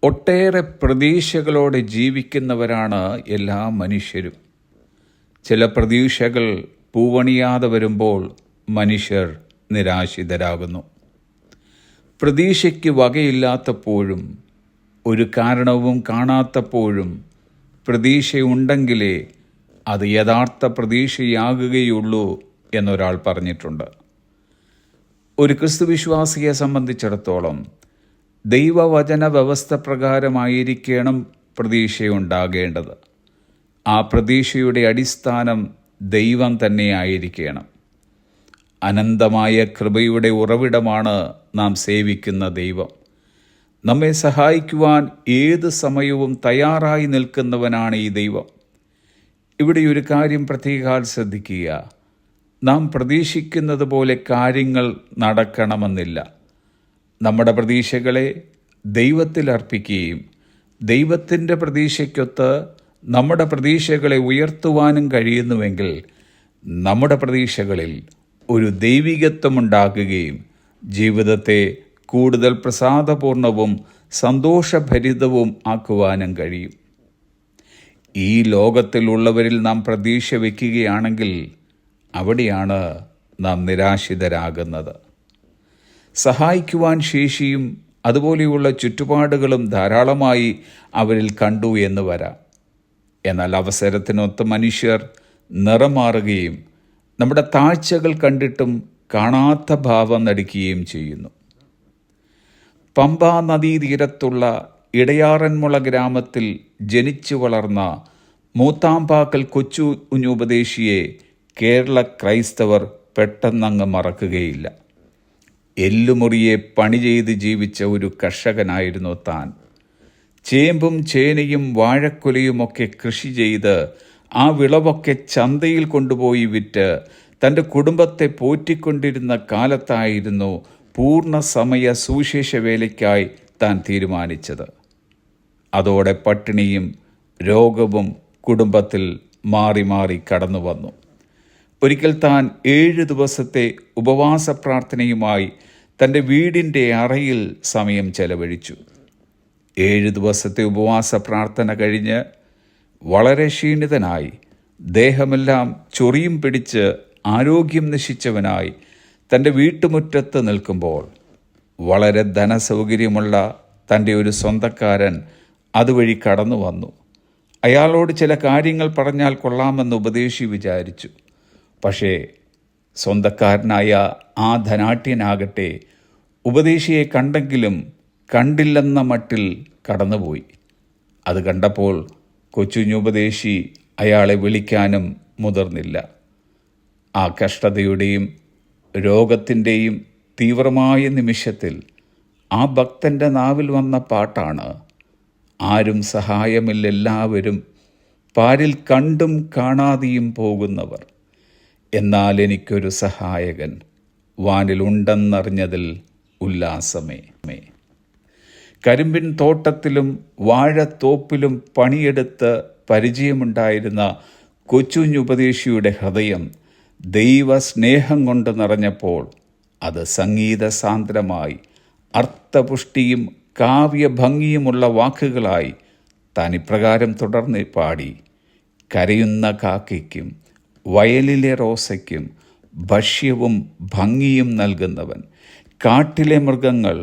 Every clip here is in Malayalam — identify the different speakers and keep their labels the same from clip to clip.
Speaker 1: ഒട്ടേറെ പ്രതീക്ഷകളോടെ ജീവിക്കുന്നവരാണ് എല്ലാ മനുഷ്യരും. ചില പ്രതീക്ഷകൾ പൂവണിയാതെ വരുമ്പോൾ മനുഷ്യർ നിരാശിതരാകുന്നു. പ്രതീക്ഷയ്ക്ക് വകയില്ലാത്തപ്പോഴും ഒരു കാരണവും കാണാത്തപ്പോഴും പ്രതീക്ഷയുണ്ടെങ്കിലേ അത് യഥാർത്ഥ പ്രതീക്ഷയാകുകയുള്ളൂ എന്നൊരാൾ പറഞ്ഞിട്ടുണ്ട്. ഒരു ക്രിസ്തുവിശ്വാസിയെ സംബന്ധിച്ചിടത്തോളം ദൈവവചന വ്യവസ്ഥ പ്രകാരമായിരിക്കണം പ്രതീക്ഷയുണ്ടാകേണ്ടത്. ആ പ്രതീക്ഷയുടെ അടിസ്ഥാനം ദൈവം തന്നെയായിരിക്കണം. അനന്തമായ കൃപയുടെ ഉറവിടമാണ് നാം സേവിക്കുന്ന ദൈവം. നമ്മെ സഹായിക്കുവാൻ ഏത് സമയവും തയ്യാറായി നിൽക്കുന്നവനാണ് ഈ ദൈവം. ഇവിടെ ഒരു കാര്യം പ്രത്യേകം ശ്രദ്ധിക്കുക. നാം പ്രതീക്ഷിക്കുന്നത് പോലെ കാര്യങ്ങൾ നടക്കണമെന്നില്ല. നമ്മുടെ പ്രതീക്ഷകളെ ദൈവത്തിൽ അർപ്പിക്കുകയും ദൈവത്തിൻ്റെ പ്രതീക്ഷയ്ക്കൊത്ത് നമ്മുടെ പ്രതീക്ഷകളെ ഉയർത്തുവാനും കഴിയുന്നുവെങ്കിൽ നമ്മുടെ പ്രതീക്ഷകളിൽ ഒരു ദൈവികത്വമുണ്ടാകുകയും ജീവിതത്തെ കൂടുതൽ പ്രസാദപൂർണവും സന്തോഷഭരിതവും ആക്കുവാനും കഴിയും. ഈ ലോകത്തിലുള്ളവരിൽ നാം പ്രതീക്ഷ വയ്ക്കുകയാണെങ്കിൽ അവിടെയാണ് നാം നിരാശിതരാകുന്നത്. സഹായിക്കുവാൻ ശേഷിയും അതുപോലെയുള്ള ചുറ്റുപാടുകളും ധാരാളമായി അവരിൽ കണ്ടു എന്ന് വരാം. എന്നാൽ അവസരത്തിനൊത്ത് മനുഷ്യർ നിറം മാറുകയും നമ്മുടെ താഴ്ചകൾ കണ്ടിട്ടും കാണാത്ത ഭാവം നടിക്കുകയും ചെയ്യുന്നു. പമ്പാ നദീതീരത്തുള്ള ഇടയാറന്മുള ഗ്രാമത്തിൽ ജനിച്ചു വളർന്ന മൂത്താമ്പാക്കൽ കൊച്ചു കുഞ്ഞുപദേശിയെ കേരള ക്രൈസ്തവർ പെട്ടെന്നങ്ങ് മറക്കുകയില്ല. എല്ലുമുറിയെ പണി ചെയ്ത് ജീവിച്ച ഒരു കർഷകനായിരുന്നു താൻ. ചേമ്പും ചേനയും വാഴക്കുലയുമൊക്കെ കൃഷി ചെയ്ത് ആ വിളവൊക്കെ ചന്തയിൽ കൊണ്ടുപോയി വിറ്റ് തൻ്റെ കുടുംബത്തെ പോറ്റിക്കൊണ്ടിരുന്ന കാലത്തായിരുന്നു പൂർണ്ണസമയ സുവിശേഷ വേലയ്ക്കായി താൻ തീരുമാനിച്ചത്. അതോടെ പട്ടിണിയും രോഗവും കുടുംബത്തിൽ മാറി മാറി കടന്നു വന്നു. ഒരിക്കൽ താൻ 7 ദിവസത്തെ ഉപവാസ പ്രാർത്ഥനയുമായി തൻ്റെ വീടിൻ്റെ അറയിൽ സമയം ചെലവഴിച്ചു. 7 ദിവസത്തെ ഉപവാസ പ്രാർത്ഥന കഴിഞ്ഞ് വളരെ ക്ഷീണിതനായി, ദേഹമെല്ലാം ചൊറിയും പിടിച്ച് ആരോഗ്യം നശിച്ചവനായി തൻ്റെ വീട്ടുമുറ്റത്ത് നിൽക്കുമ്പോൾ വളരെ ധനസൗകര്യമുള്ള തൻ്റെ ഒരു സ്വന്തക്കാരൻ അതുവഴി കടന്നു വന്നു. അയാളോട് ചില കാര്യങ്ങൾ പറഞ്ഞാൽ കൊള്ളാമെന്ന് ഉപദേശി വിചാരിച്ചു. പക്ഷേ സ്വന്തക്കാരനായ ആ ധനാഢ്യനാകട്ടെ ഉപദേശിയെ കണ്ടെങ്കിലും കണ്ടില്ലെന്ന മട്ടിൽ കടന്നുപോയി. അത് കണ്ടപ്പോൾ കൊച്ചുഞ്ഞുപദേശി അയാളെ വിളിക്കാനും മുതിർന്നില്ല. ആ കഷ്ടതയുടെയും രോഗത്തിൻ്റെയും തീവ്രമായ നിമിഷത്തിൽ ആ ഭക്തൻ്റെ നാവിൽ വന്ന പാട്ടാണ്, ആരും സഹായമില്ലെല്ലാവരും പാരിൽ കണ്ടും കാണാതെയും പോകുന്നവർ, എന്നാൽ എനിക്കൊരു സഹായകൻ വാനിലുണ്ടെന്നറിഞ്ഞതിൽ ഉല്ലാസമേ. കരിമ്പിൻ തോട്ടത്തിലും വാഴത്തോപ്പിലും പണിയെടുത്ത് പരിചയമുണ്ടായിരുന്ന കൊച്ചുഞ്ഞുപദേശിയുടെ ഹൃദയം ദൈവസ്നേഹം കൊണ്ട് നിറഞ്ഞപ്പോൾ അത് സംഗീതസാന്ദ്രമായി അർത്ഥപുഷ്ടിയും കാവ്യഭംഗിയുമുള്ള വാക്കുകളായി താൻ ഇപ്രകാരം തുടർന്ന് പാടി: കരയുന്ന കാക്കയ്ക്കും വയലിലെ റോസയ്ക്കും ഭക്ഷ്യവും ഭംഗിയും നൽകുന്നവൻ, കാട്ടിലെ മൃഗങ്ങൾ,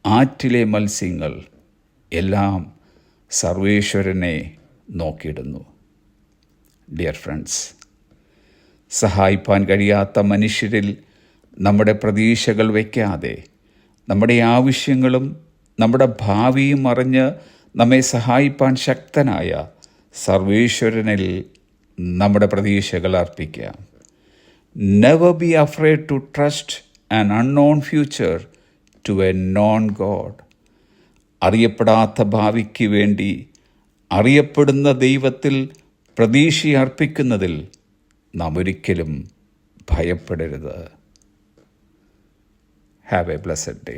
Speaker 1: ആറ്റിലെ മത്സ്യങ്ങൾ എല്ലാം സർവേശ്വരനെ നോക്കിയിടുന്നു. ഡിയർ ഫ്രണ്ട്സ്, സഹായിപ്പാൻ കഴിയാത്ത മനുഷ്യരിൽ നമ്മുടെ പ്രതീക്ഷകൾ വയ്ക്കാതെ നമ്മുടെ ആവശ്യങ്ങളും നമ്മുടെ ഭാവിയും അറിഞ്ഞ് നമ്മെ സഹായിപ്പാൻ ശക്തനായ സർവേശ്വരനിൽ നമ്മുടെ പ്രതീക്ഷകൾ അർപ്പിക്കാം. Never be afraid to trust an unknown future to a known God. അറിയപ്പെടാത്ത ഭാവിക്ക് വേണ്ടി അറിയപ്പെടുന്ന ദൈവത്തിൽ പ്രതീക്ഷ അർപ്പിക്കുന്നതിൽ നാം ഒരിക്കലും ഭയപ്പെടരുത്. Have A blessed day.